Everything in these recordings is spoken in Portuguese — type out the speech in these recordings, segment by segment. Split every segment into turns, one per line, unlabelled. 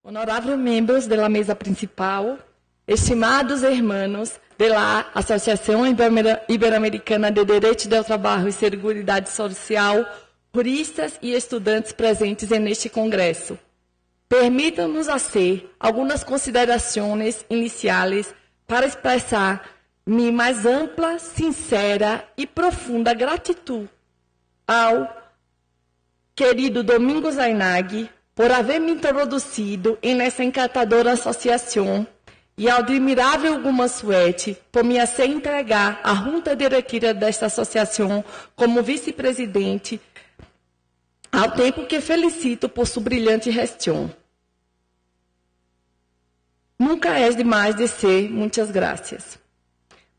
Honoráveis membros da mesa principal, estimados hermanos da Associação Ibero-Americana de Direito do Trabalho e Seguridade Social, juristas e estudantes presentes neste congresso. Permitam-nos fazer algumas considerações iniciais para expressar minha mais ampla, sincera e profunda gratidão ao querido Domingos Zainag por haver me introduzido nessa encantadora associação e ao admirável Guma Suete por me ser entregar à junta diretora desta associação como vice-presidente, ao tempo que felicito por sua brilhante gestão. Nunca é demais dizer muitas graças.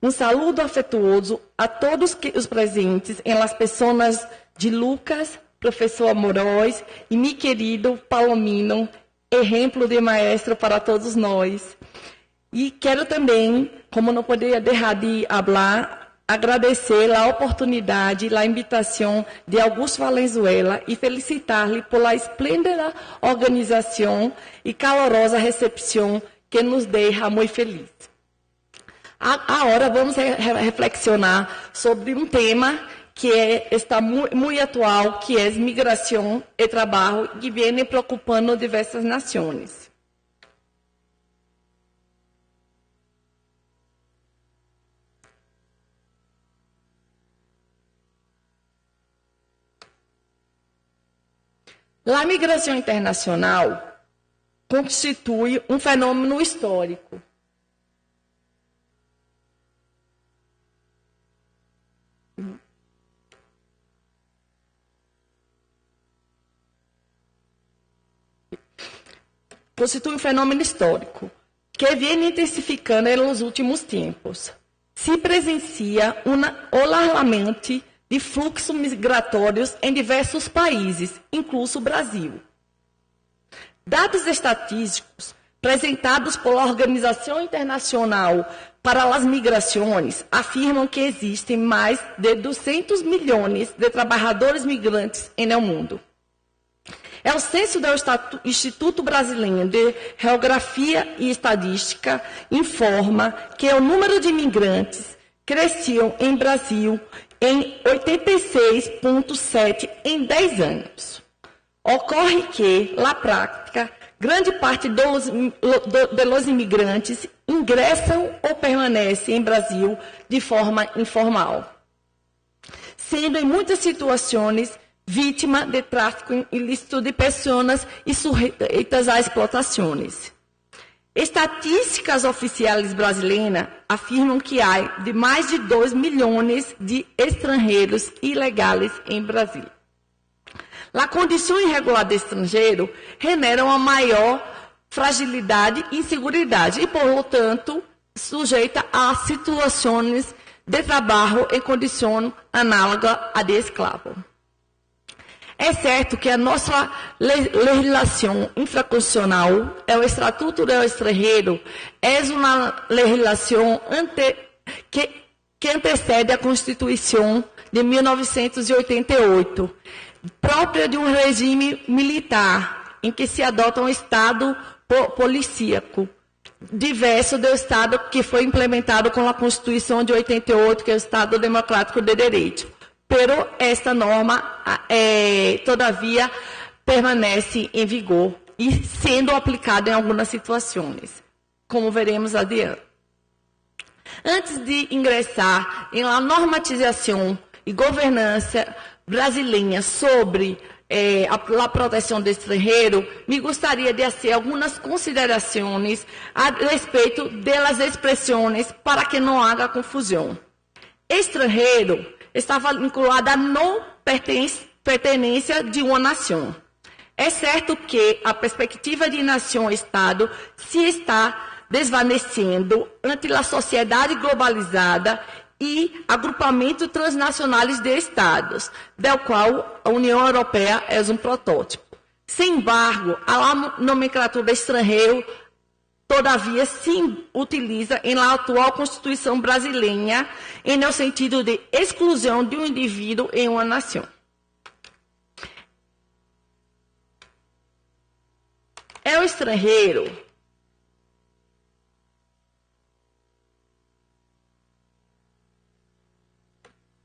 Um saludo afetuoso a todos os presentes em las pessoas de Lucas, professor Amorós, e meu querido Palomino, exemplo de maestro para todos nós. E quero também, como não poderia deixar de falar, agradecer a oportunidade, a invitação de Augusto Valenzuela e felicitar-lhe pela esplêndida organização e calorosa recepção que nos deixa muito felizes. Agora vamos reflexionar sobre um tema que está muito atual, que é migração e trabalho, que vem preocupando diversas nações. A migração internacional constitui um fenômeno histórico. Constitui um fenômeno histórico que vem intensificando nos últimos tempos. Se presencia um alargamento de fluxos migratórios em diversos países, incluso o Brasil. Dados estatísticos apresentados pela Organização Internacional para as Migrações afirmam que existem mais de 200 milhões de trabalhadores migrantes no mundo. O censo do Instituto Brasileiro de Geografia e Estadística informa que o número de imigrantes cresceu em Brasil em 86,7% em 10 anos. Ocorre que, na prática, grande parte dos imigrantes ingressam ou permanecem em Brasil de forma informal, sendo em muitas situações vítima de tráfico ilícito de pessoas e sujeitas a explotações. Estatísticas oficiais brasileiras afirmam que há de mais de 2 milhões de estrangeiros ilegais em Brasil. A condição irregular de estrangeiro genera uma maior fragilidade e inseguridade e, portanto, sujeita a situações de trabalho em condição análoga à de escravo. É certo que a nossa legislação infraconstitucional, o Estatuto do Estrangeiro, é uma legislação que antecede a Constituição de 1988, própria de um regime militar, em que se adota um Estado policíaco, diverso do Estado que foi implementado com a Constituição de 88, que é o Estado Democrático de Direito. Pero esta norma, todavia, permanece em vigor e sendo aplicada em algumas situações, como veremos adiante. Antes de ingressar em uma normatização e governança brasileira sobre a proteção do estrangeiro, me gostaria de fazer algumas considerações a respeito das expressões para que não haja confusão. Estrangeiro estava vinculada à não pertenência de uma nação. É certo que a perspectiva de nação-estado se está desvanecendo ante a sociedade globalizada e agrupamento transnacionais de estados, do qual a União Europeia é um protótipo. Sem embargo, a nomenclatura estrangeiro todavia se utiliza na atual Constituição brasileira no sentido de exclusão de um indivíduo em uma nação. o estrangeiro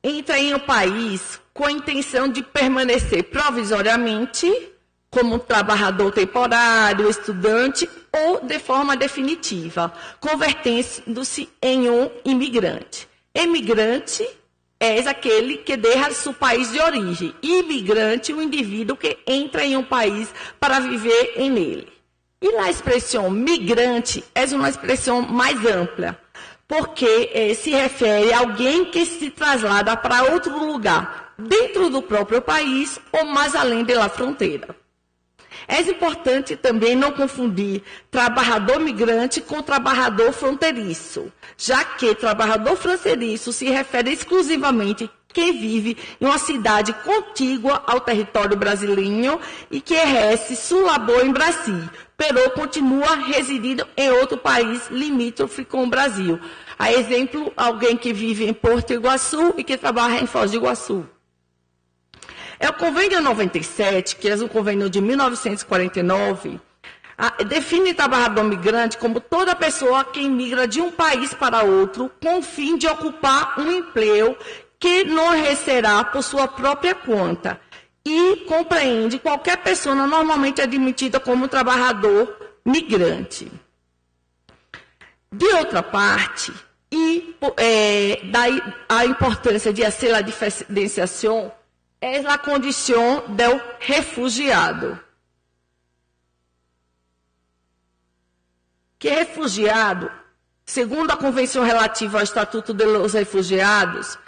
entra em um país com a intenção de permanecer provisoriamente como trabalhador temporário, estudante ou de forma definitiva, convertendo-se em um imigrante. Imigrante é aquele que deixa seu país de origem. Imigrante, o indivíduo que entra em um país para viver nele. E a expressão migrante é uma expressão mais ampla, porque se refere a alguém que se traslada para outro lugar, dentro do próprio país ou mais além da fronteira. É importante também não confundir trabalhador migrante com trabalhador fronteiriço, já que trabalhador fronteiriço se refere exclusivamente a quem vive em uma cidade contígua ao território brasileiro e que exerce seu labor em Brasil, pero continua residindo em outro país limítrofe com o Brasil. A exemplo, alguém que vive em Porto Iguaçu e que trabalha em Foz do Iguaçu. É o Convênio 97, que é um convênio de 1949, define trabalhador migrante como toda pessoa que migra de um país para outro com o fim de ocupar um emprego que não exercerá por sua própria conta e compreende qualquer pessoa normalmente admitida como trabalhador migrante. De outra parte, daí a importância de fazer a diferenciação é a condição do refugiado. Que refugiado, segundo a Convenção relativa ao Estatuto dos Refugiados,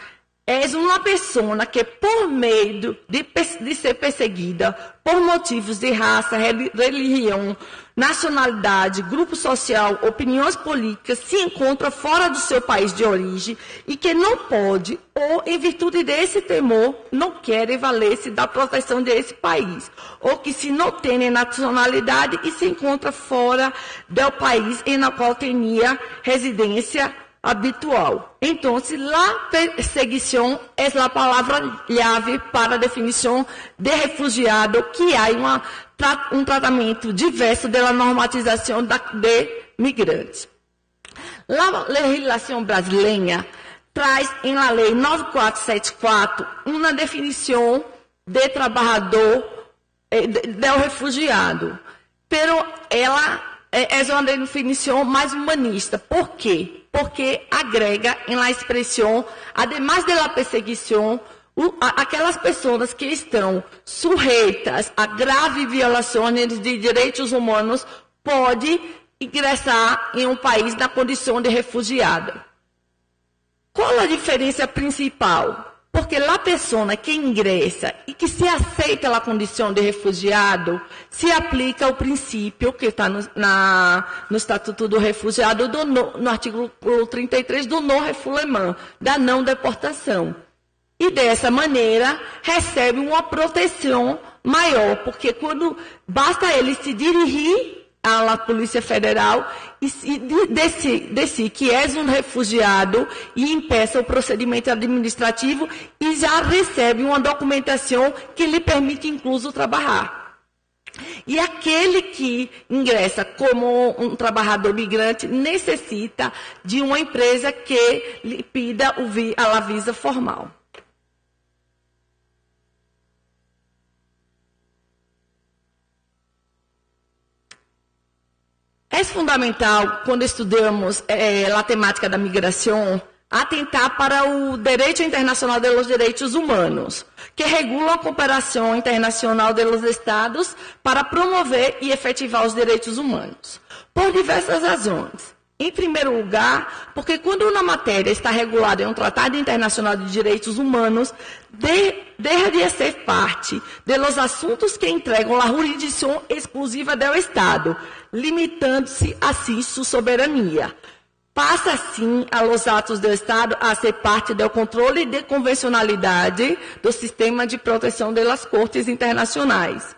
é uma pessoa que, por meio de ser perseguida por motivos de raça, religião, nacionalidade, grupo social, opiniões políticas, se encontra fora do seu país de origem e que não pode, ou em virtude desse temor, não quer valer-se da proteção desse país, ou que se não tem nacionalidade e se encontra fora do país em na qual tinha residência habitual. Então, la perseguição é a palavra-chave para a definição de refugiado, que há um tratamento diverso da normatização de migrantes. A legislação brasileira traz em la Lei 9474 uma definição de trabalhador, do refugiado, pero ela é uma definição mais humanista. Por quê? Porque agrega em la expressão, además da perseguição, aquelas pessoas que estão sujeitas a graves violações de direitos humanos podem ingressar em um país na condição de refugiado. Qual a diferença principal? Porque a pessoa que ingressa e que se aceita a condição de refugiado, se aplica o princípio que está no Estatuto do Refugiado, no artigo 33 do non-refoulement, da não deportação. E dessa maneira recebe uma proteção maior, porque quando basta ele se dirigir à Polícia Federal e decidir que és um refugiado e impeça o procedimento administrativo e já recebe uma documentação que lhe permite incluso trabalhar. E aquele que ingressa como um trabalhador migrante necessita de uma empresa que lhe pida a visa formal. É fundamental, quando estudamos a temática da migração, atentar para o direito internacional dos direitos humanos, que regula a cooperação internacional dos Estados para promover e efetivar os direitos humanos, por diversas razões. Em primeiro lugar, porque quando uma matéria está regulada em um Tratado Internacional de Direitos Humanos, deixa de ser parte dos assuntos que entregam a jurisdição exclusiva do Estado, limitando-se assim sua soberania. Passa, assim, aos atos do Estado a ser parte do controle de convencionalidade do sistema de proteção das cortes internacionais.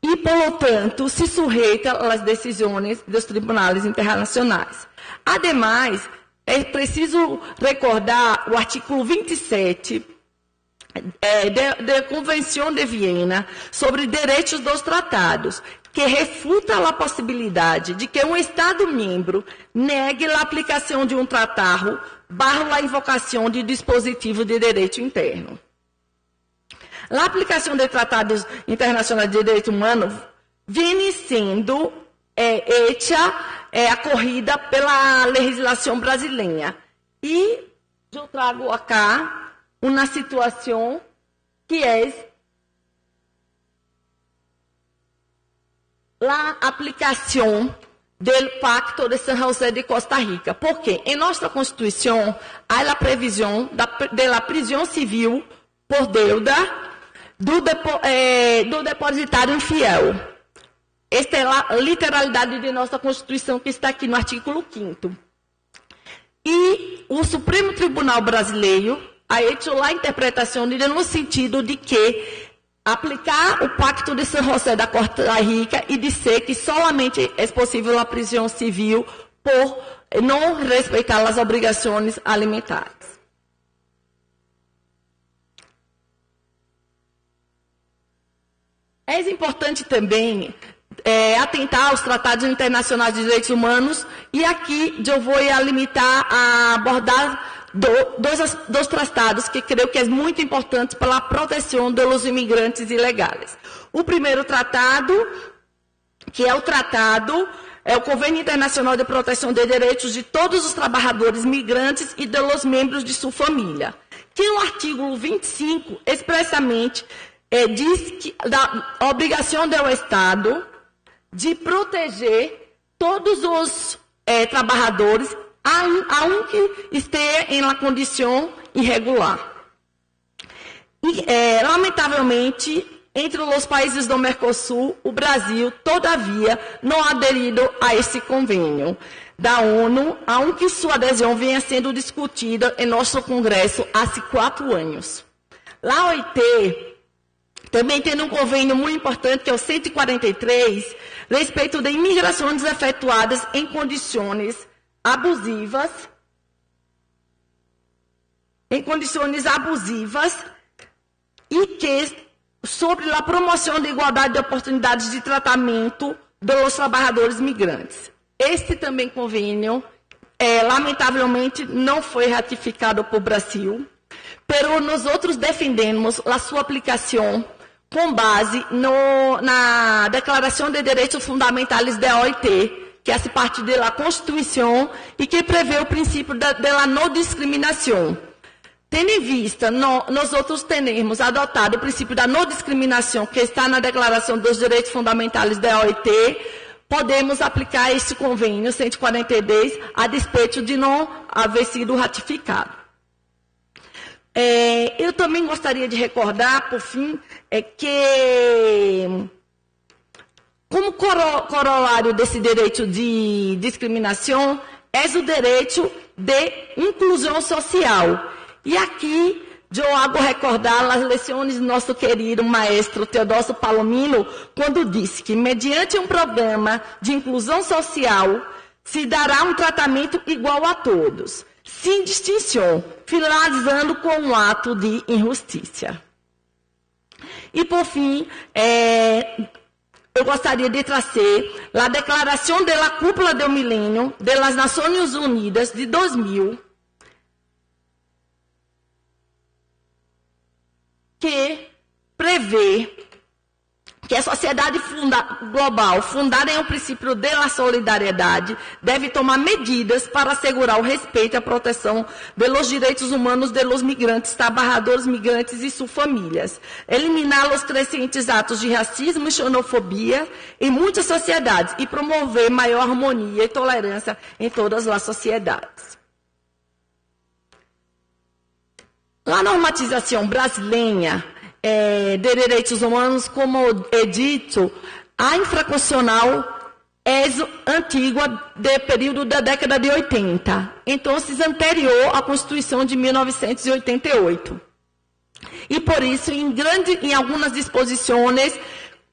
E, portanto, se sujeita às decisões dos tribunais internacionais. Ademais, é preciso recordar o artigo 27 da Convenção de Viena sobre direitos dos tratados, que refuta a possibilidade de que um Estado-membro negue a aplicação de um tratado barra a invocação de dispositivo de direito interno. A aplicação de tratados internacionais de direito humano vem sendo acorrida pela legislação brasileira. E eu trago acá uma situação que é a aplicação do Pacto de San José de Costa Rica. Porque em nossa Constituição há a previsão da prisão civil por deuda do depositário infiel. Esta é a literalidade de nossa Constituição, que está aqui no artigo 5º. E o Supremo Tribunal Brasileiro ha hecho a interpretação no sentido de que aplicar o Pacto de San José da Costa Rica e dizer que solamente é possível a prisão civil por não respeitar as obrigações alimentares. É importante também atentar aos tratados internacionais de direitos humanos, e aqui eu vou limitar a abordar dois tratados que creio que é muito importante para a proteção dos imigrantes ilegais. O primeiro tratado, que é o Convênio Internacional de Proteção de Direitos de todos os trabalhadores migrantes e dos membros de sua família, que no artigo 25 expressamente diz que a obrigação do Estado de proteger todos os trabalhadores, aunque esteja em uma condição irregular. E, lamentavelmente, entre os países do Mercosul, o Brasil, todavia, não aderido a esse convênio da ONU, aunque sua adesão venha sendo discutida em nosso Congresso há 4 anos. A OIT também tem um convênio muito importante, que é o 143, respeito de imigrações efetuadas em condições abusivas, e que sobre a promoção da igualdade de oportunidades de tratamento dos trabalhadores migrantes. Este também convênio, lamentavelmente, não foi ratificado por Brasil, pero nós outros defendemos a sua aplicação com base na Declaração de Direitos Fundamentais da OIT, que faz parte da Constituição e que prevê o princípio da não discriminação. Tendo em vista, nós outros temos adotado o princípio da não discriminação, que está na Declaração dos Direitos Fundamentais da OIT, podemos aplicar este convênio 142 a despeito de não haver sido ratificado. Eu também gostaria de recordar, por fim, que, como corolário desse direito de discriminação, é o direito de inclusão social. E aqui, eu hago recordar as lições do nosso querido maestro Teodósio Palomino, quando disse que, mediante um programa de inclusão social, se dará um tratamento igual a todos, sem distinção, finalizando com um ato de injustiça. E, por fim, eu gostaria de trazer a Declaração da Cúpula do Milênio das Nações Unidas de 2000, que prevê que a sociedade global, fundada em um princípio da solidariedade, deve tomar medidas para assegurar o respeito e a proteção dos direitos humanos dos migrantes, trabalhadores migrantes e suas famílias, eliminar os crescentes atos de racismo e xenofobia em muitas sociedades e promover maior harmonia e tolerância em todas as sociedades. A normatização brasileira de direitos humanos, como é dito, a infraconstitucional é antiga do período da década de 80, então anterior à Constituição de 1988. E por isso, em algumas disposições,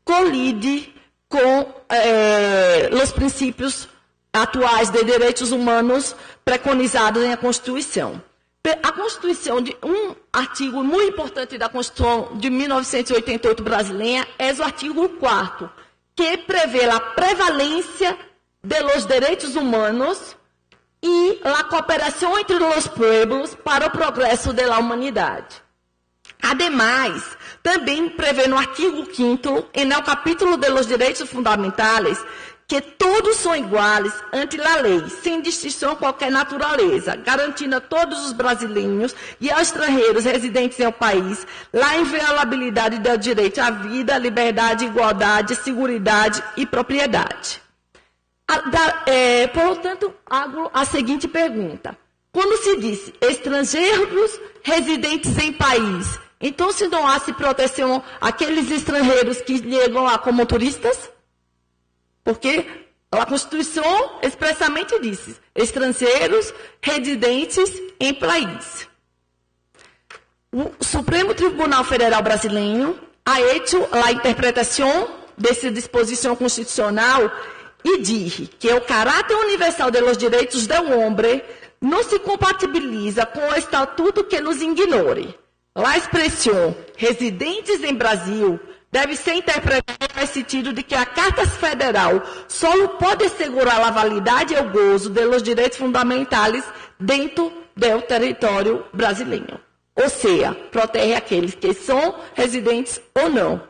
colide com os princípios atuais de direitos humanos preconizados na Constituição. A Constituição, um artigo muito importante da Constituição de 1988 brasileira, é o artigo 4º, que prevê a prevalência de los derechos humanos e a cooperação entre os pueblos para o progresso da humanidade. Ademais, também prevê no artigo 5º, en el capítulo de los direitos fundamentais, que todos são iguais ante a lei, sem distinção qualquer natureza, garantindo a todos os brasileiros e aos estrangeiros residentes no país a inviolabilidade do direito à vida, liberdade, igualdade, seguridade e propriedade. Portanto, hago a seguinte pergunta. Quando se diz estrangeiros residentes em país, então se não há proteção àqueles estrangeiros que chegam lá como turistas? Porque a Constituição expressamente diz estrangeiros residentes em país. O Supremo Tribunal Federal Brasileiro ha hecho a interpretação dessa disposição constitucional e diz que o caráter universal dos direitos do homem não se compatibiliza com o estatuto que nos ignore. A expressão residentes em Brasil deve ser interpretada no sentido de que a Carta Federal só pode assegurar a validade e o gozo dos direitos fundamentais dentro do território brasileiro. Ou seja, protege aqueles que são residentes ou não.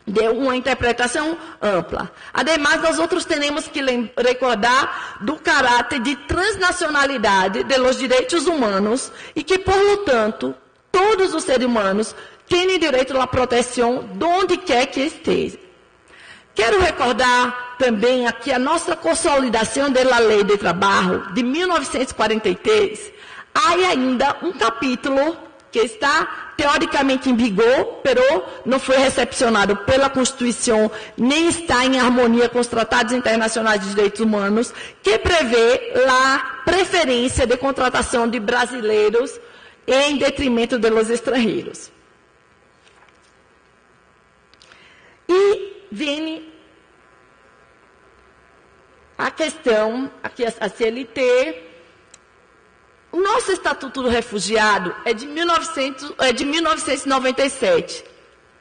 Deu uma interpretação ampla. Ademais, nós outros temos que recordar do caráter de transnacionalidade dos direitos humanos e que, portanto, todos os seres humanos têm direito à proteção de onde quer que esteja. Quero recordar também aqui a nossa consolidação da Lei de Trabalho de 1943. Há ainda um capítulo que está teoricamente em vigor, pero não foi recepcionado pela Constituição, nem está em harmonia com os tratados internacionais de direitos humanos, que prevê a preferência de contratação de brasileiros em detrimento dos estrangeiros. E vem a questão, aqui a CLT. O nosso Estatuto do Refugiado é de 1997,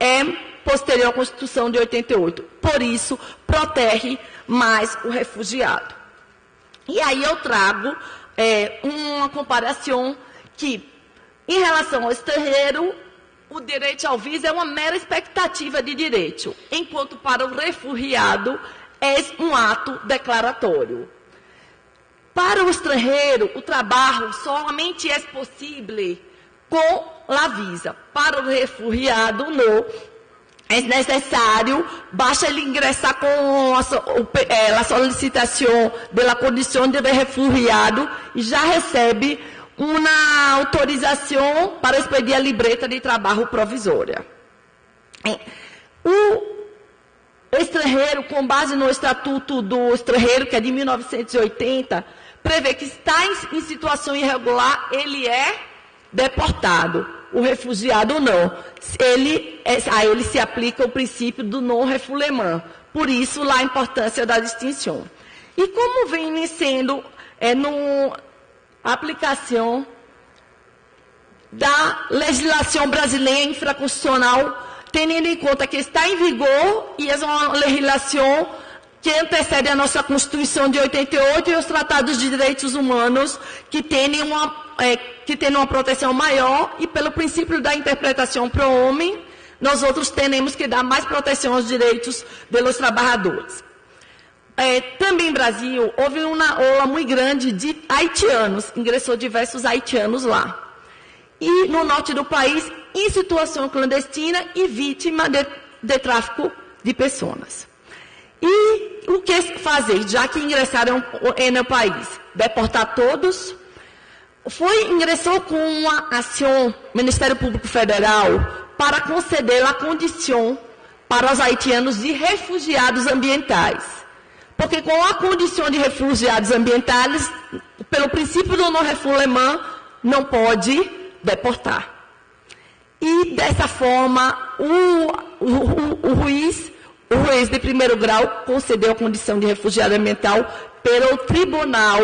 é posterior à Constituição de 88, por isso protege mais o refugiado. E aí eu trago uma comparação que, em relação ao estrangeiro, o direito ao visto é uma mera expectativa de direito, enquanto para o refugiado é um ato declaratório. Para o estrangeiro, o trabalho somente é possível com a visa. Para o refugiado, não. É necessário, basta ele ingressar com a solicitação da condição de refugiado e já recebe uma autorização para expedir a libreta de trabalho provisória. O estrangeiro, com base no Estatuto do Estrangeiro, que é de 1980, prevê que está em situação irregular, ele é deportado. O refugiado não. A ele se aplica o princípio do non-refoulement. Por isso, lá a importância da distinção. E como vem sendo a aplicação da legislação brasileira infraconstitucional, tendo em conta que está em vigor e é uma legislação que antecede a nossa Constituição de 88 e os tratados de direitos humanos que têm uma proteção maior e pelo princípio da interpretação para o homem, nós outros temos que dar mais proteção aos direitos dos trabalhadores. Também no Brasil, houve uma ola muito grande de haitianos, ingressou diversos haitianos lá. E no norte do país, em situação clandestina e vítima de tráfico de pessoas. E o que fazer, já que ingressaram no país? Deportar todos? Ingressou com uma ação, Ministério Público Federal, para conceder a condição para os haitianos de refugiados ambientais. Porque com a condição de refugiados ambientais, pelo princípio do non-refoulement, não pode deportar. E, dessa forma, o juiz de primeiro grau concedeu a condição de refugiado ambiental pelo tribunal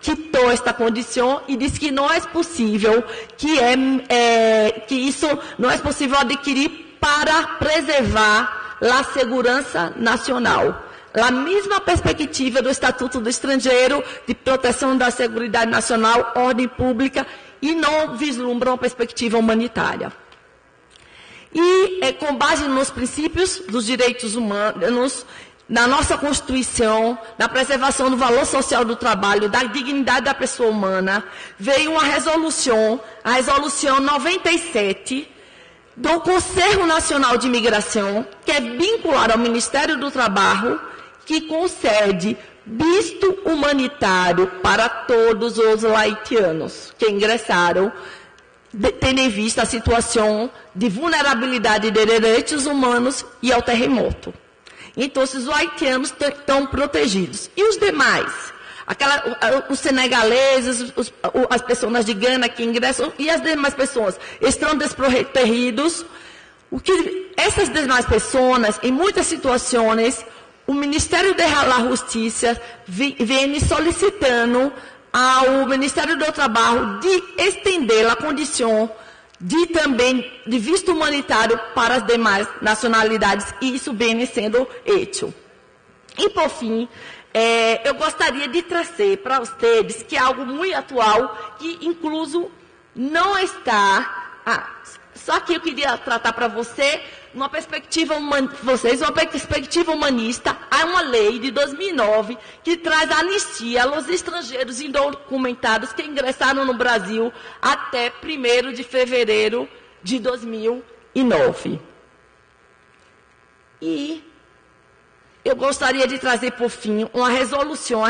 quitou esta condição e disse que não é possível, que isso não é possível adquirir para preservar a segurança nacional. A mesma perspectiva do Estatuto do Estrangeiro, de proteção da segurança nacional, ordem pública, e não vislumbram uma perspectiva humanitária. E, com base nos princípios dos direitos humanos, na nossa Constituição, na preservação do valor social do trabalho, da dignidade da pessoa humana, veio uma resolução, a Resolução 97, do Conselho Nacional de Imigração, que é vinculada ao Ministério do Trabalho, que concede visto humanitário para todos os haitianos que ingressaram, tendo em vista a situação de vulnerabilidade de direitos humanos e ao terremoto. Então, os haitianos estão protegidos. E os demais? Os senegaleses, as pessoas de Gana que ingressam, e as demais pessoas estão desprotegidos. Essas demais pessoas, em muitas situações, o Ministério da Justiça vem solicitando ao Ministério do Trabalho de estender a condição de visto humanitário para as demais nacionalidades, e isso vem sendo feito. E, por fim, eu gostaria de trazer para vocês que é algo muito atual, que incluso não está... só que eu queria tratar para você uma perspectiva humanista. Há uma lei de 2009 que traz anistia aos estrangeiros indocumentados que ingressaram no Brasil até 1º de fevereiro de 2009. E eu gostaria de trazer, por fim, a resolução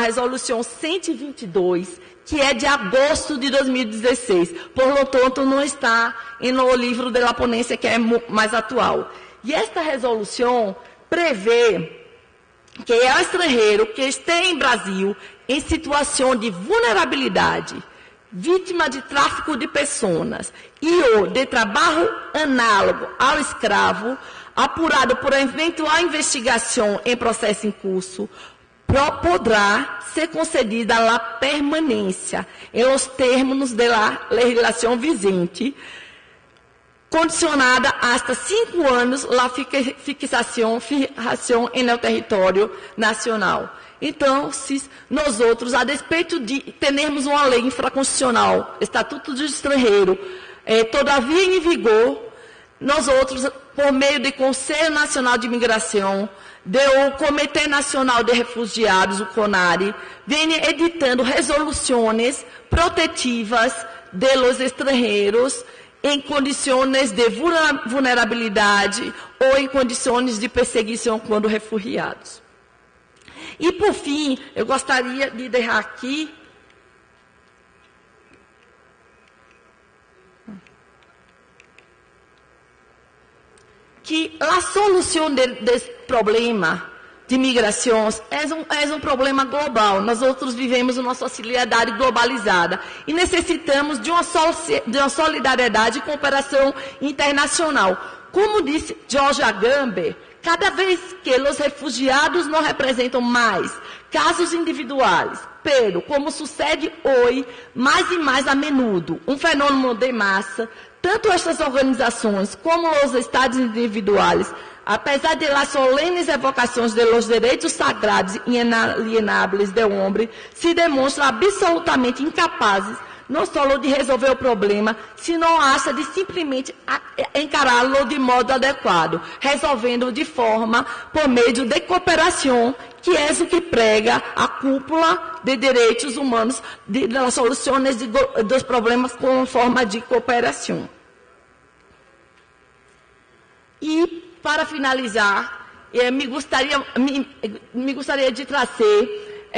122, que é de agosto de 2016. Portanto, não está no livro da ponência, que é mais atual. E esta resolução prevê que é o estrangeiro que esteja em Brasil em situação de vulnerabilidade, vítima de tráfico de pessoas ou de trabalho análogo ao escravo, apurado por eventual investigação em processo em curso, poderá ser concedida a permanência em os termos da legislação vigente, condicionada hasta 5 anos a fixação no território nacional. Então, se nós outros, a despeito de termos uma lei infraconstitucional, Estatuto do Estrangeiro, todavia em vigor, nós outros, por meio do Conselho Nacional de Imigração, do Comitê Nacional de Refugiados, o CONARE, vem editando resoluções protetivas de los estrangeiros em condições de vulnerabilidade ou em condições de perseguição quando refugiados. E, por fim, eu gostaria de deixar aqui que a solução desse problema de migrações é um problema global. Nós outros vivemos uma sociedade globalizada e necessitamos de uma solidariedade e cooperação internacional. Como disse George Agamben, cada vez que os refugiados não representam mais casos individuais, pero, como sucede hoje, mais e mais a menudo, um fenômeno de massa, tanto estas organizações como os estados individuais, apesar de las solenes evocações de los direitos sagrados e inalienáveis do homem, se demonstram absolutamente incapazes não só de resolver o problema, senão acha de simplesmente encará-lo de modo adequado, resolvendo de forma por meio de cooperação, que é o que prega a cúpula de direitos humanos, das soluções dos problemas com forma de cooperação. E, para finalizar, me gostaria de trazer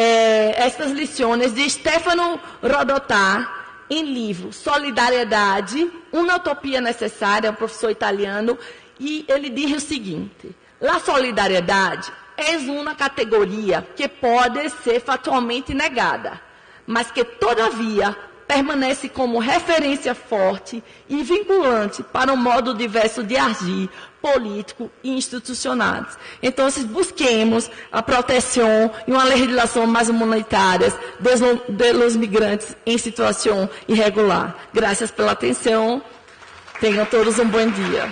estas lições de Stefano Rodotà, em livro Solidariedade, uma utopia necessária, um professor italiano, e ele diz o seguinte: a solidariedade é uma categoria que pode ser factualmente negada, mas que, todavia, permanece como referência forte e vinculante para um modo diverso de agir político e institucional. Então, busquemos a proteção e uma legislação mais humanitária dos migrantes em situação irregular. Graças pela atenção. Tenham todos um bom dia.